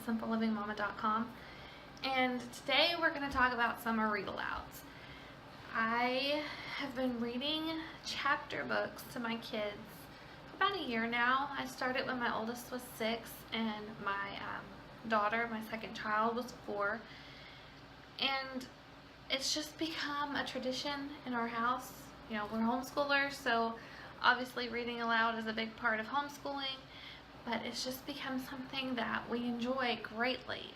simpelivingmama.com, and today we're going to talk about summer read-alouds. I have been reading chapter books to my kids for about a year now. I started when my oldest was 6 and my daughter, my second child, was 4, and it's just become a tradition in our house. You know, we're homeschoolers, so obviously reading aloud is a big part of homeschooling, but it's just become something that we enjoy greatly.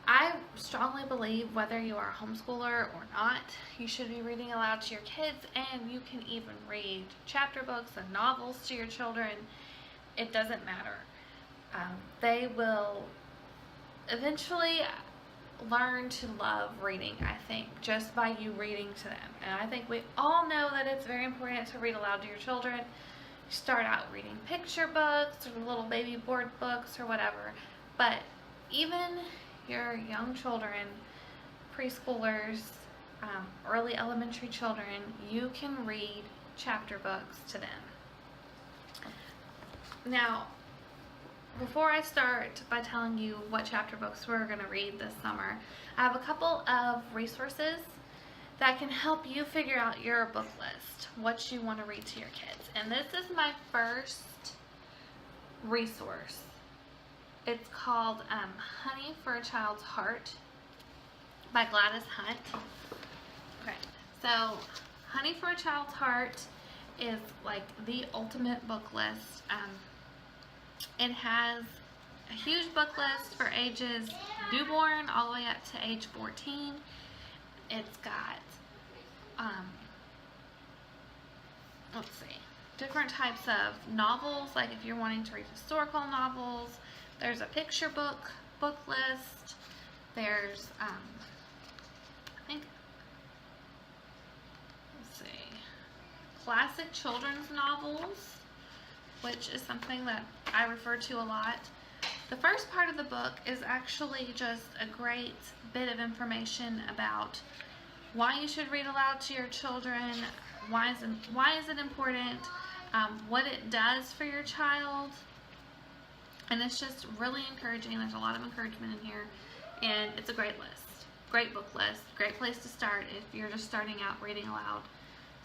I strongly believe whether you are a homeschooler or not, you should be reading aloud to your kids, and you can even read chapter books and novels to your children. It doesn't matter. They will eventually learn to love reading, I think, just by you reading to them. And I think we all know that it's very important to read aloud to your children. You start out reading picture books or little baby board books or whatever, but even your young children, preschoolers, early elementary children, you can read chapter books to them. Now, before I start by telling you what chapter books we're going to read this summer, I have a couple of resources that can help you figure out your book list, what you want to read to your kids. And this is my first resource. It's called Honey for a Child's Heart by Gladys Hunt. Okay, so Honey for a Child's Heart is like the ultimate book list. It has a huge book list for ages newborn all the way up to age 14. It's got, let's see, different types of novels, like if you're wanting to read historical novels. There's a picture book list. There's, I think, let's see, classic children's novels, which is something that I refer to a lot. The first part of the book is actually just a great bit of information about why you should read aloud to your children, why is it important, what it does for your child, and it's just really encouraging. There's a lot of encouragement in here, and it's a great list, great book list, great place to start if you're just starting out reading aloud,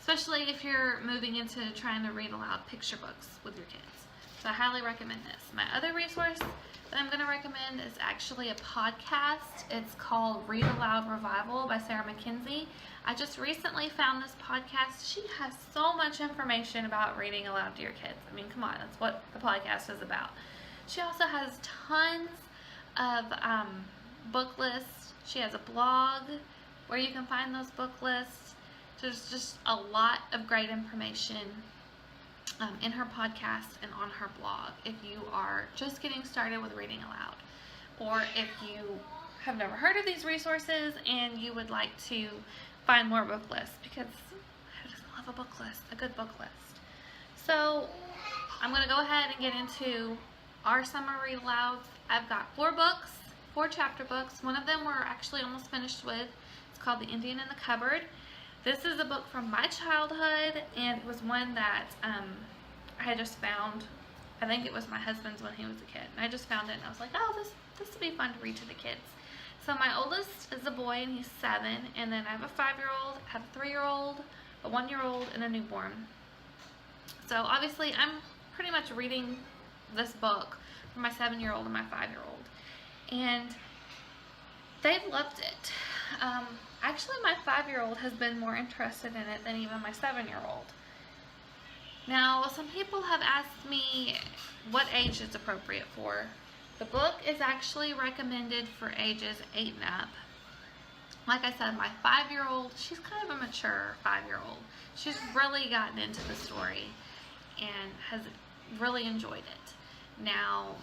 especially if you're moving into trying to read aloud picture books with your kids. So I highly recommend this. My other resource that I'm going to recommend is actually a podcast. It's called Read-Aloud Revival by Sarah McKenzie. I just recently found this podcast. She has so much information about reading aloud to your kids. I mean, come on, that's what the podcast is about. She also has tons of book lists. She has a blog where you can find those book lists. There's just a lot of great information in her podcast and on her blog if you are just getting started with reading aloud, or if you have never heard of these resources and you would like to find more book lists, because I just love a book list, a good book list. So I'm going to go ahead and get into our summer read alouds. I've got 4 books, 4 chapter books. One of them we're actually almost finished with. It's called The Indian in the Cupboard. This is a book from my childhood, and it was one that I had just found. I think it was my husband's when he was a kid, and I just found it, and I was like, oh, this would be fun to read to the kids. So my oldest is a boy, and he's 7, and then I have a 5-year-old, I have a 3-year-old, a 1-year-old, and a newborn. So obviously I'm pretty much reading this book for my 7-year-old and my 5-year-old, and they've loved it. Actually, my 5-year-old has been more interested in it than even my 7-year-old. Now, some people have asked me what age it's appropriate for. The book is actually recommended for ages 8 and up. Like I said, my 5-year-old, she's kind of a mature 5-year-old. She's really gotten into the story and has really enjoyed it. Now,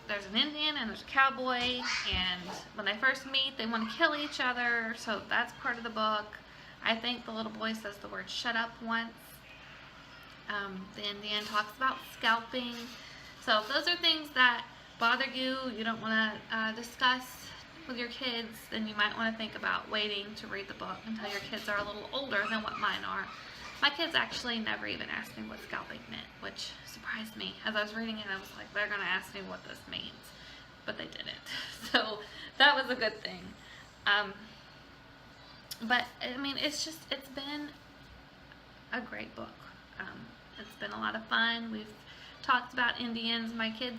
there's an Indian and there's a cowboy, and when they first meet, they want to kill each other, so that's part of the book. I think the little boy says the word shut up once. The Indian talks about scalping. So if those are things that bother you, you don't want to discuss, with your kids, then you might want to think about waiting to read the book until your kids are a little older than what mine are. My kids actually never even asked me what scalping meant, which surprised me. As I was reading it, I was like, they're going to ask me what this means. But they didn't. So that was a good thing. But, I mean, it's been a great book. It's been a lot of fun. We've talked about Indians. My kids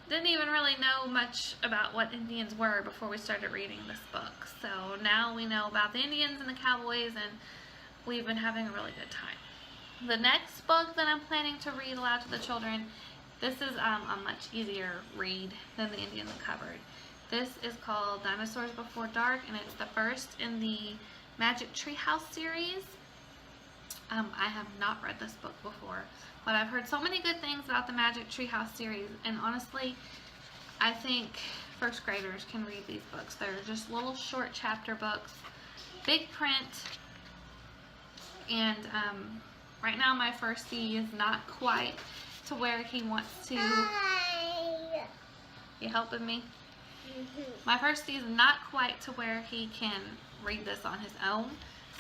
didn't even really know much about what Indians were before we started reading this book. So now we know about the Indians and the cowboys, and we've been having a really good time. The next book that I'm planning to read aloud to the children, this is a much easier read than the Indians Uncovered. This is called Dinosaurs Before Dark, and it's the first in the Magic Treehouse series. I have not read this book before, but I've heard so many good things about the Magic Treehouse series, and honestly, I think first graders can read these books. They're just little short chapter books, big print, and right now my firstie is not quite to where he wants to. Hi. You helping me? Mm-hmm. My firstie is not quite to where he can read this on his own.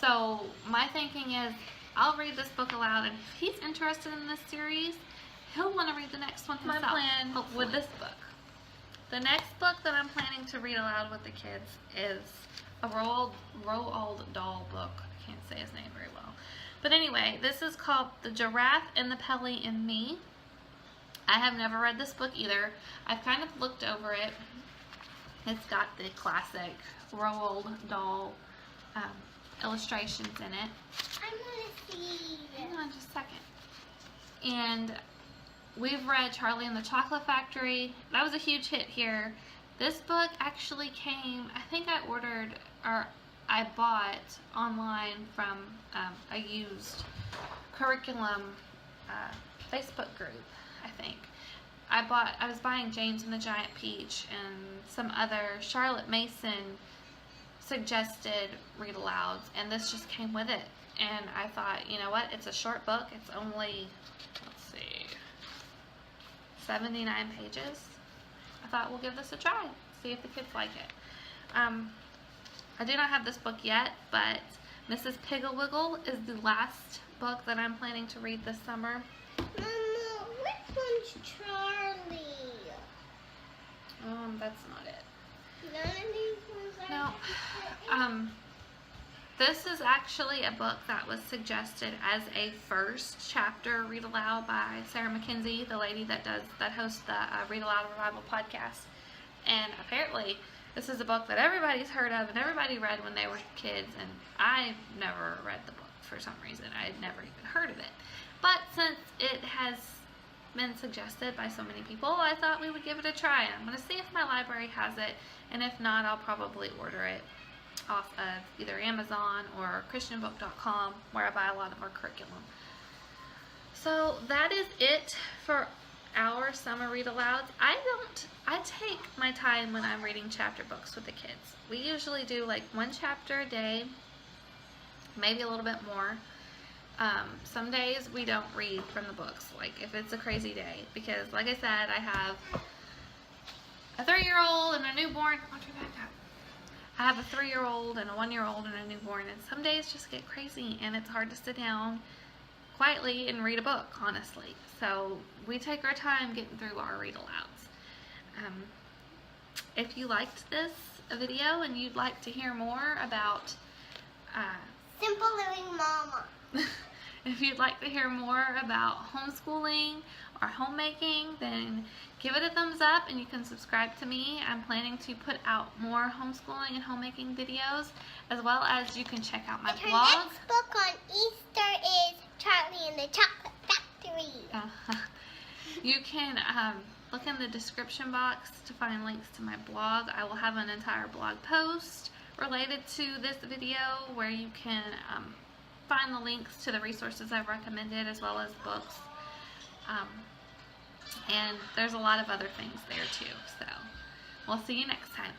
So my thinking is, I'll read this book aloud, and if he's interested in this series, he'll want to read the next one himself. My plan with this book. The next book that I'm planning to read aloud with the kids is a Roald Dahl book. I can't say his name very well. But anyway, this is called The Giraffe and the Pelly and Me. I have never read this book either. I've kind of looked over it. It's got the classic Roald Dahl illustrations in it. I want to see. Hang on just a second. And we've read Charlie and the Chocolate Factory. That was a huge hit here. This book actually came, I think I ordered, or I bought online from a used curriculum Facebook group, I think. I was buying James and the Giant Peach and some other Charlotte Mason suggested read-alouds, and this just came with it. And I thought, you know what, it's a short book. It's only, let's see, 79 pages. I thought we'll give this a try, see if the kids like it. I do not have this book yet, but Mrs. Piggle-Wiggle is the last book that I'm planning to read this summer. Mama, which one's Charlie? That's not it. None of these ones No. are. This is actually a book that was suggested as a first chapter read aloud by Sarah McKenzie, the lady that hosts the Read Aloud Revival podcast. And apparently, this is a book that everybody's heard of and everybody read when they were kids, and I never read the book for some reason. I had never even heard of it. But since it has been suggested by so many people, I thought we would give it a try. I'm going to see if my library has it, and if not, I'll probably order it off of either Amazon or christianbook.com, where I buy a lot of our curriculum. So that is it for our summer read alouds. I take my time when I'm reading chapter books with the kids. We usually do like one chapter a day, maybe a little bit more. Some days we don't read from the books, like if it's a crazy day, because like I said, I have a 3-year-old and a newborn. I have a 3-year-old and a 1-year-old and a newborn, and some days just get crazy and it's hard to sit down quietly and read a book, honestly. So we take our time getting through our read alouds. If you liked this video and you'd like to hear more about Simple Living Mama. if you'd like to hear more about homeschooling or homemaking, then give it a thumbs up and you can subscribe to me. I'm planning to put out more homeschooling and homemaking videos, as well as you can check out my blog. Our next book on Easter is Charlie and the Chocolate Factory. You can look in the description box to find links to my blog. I will have an entire blog post related to this video where you can find the links to the resources I've recommended, as well as books. And there's a lot of other things there too. So we'll see you next time.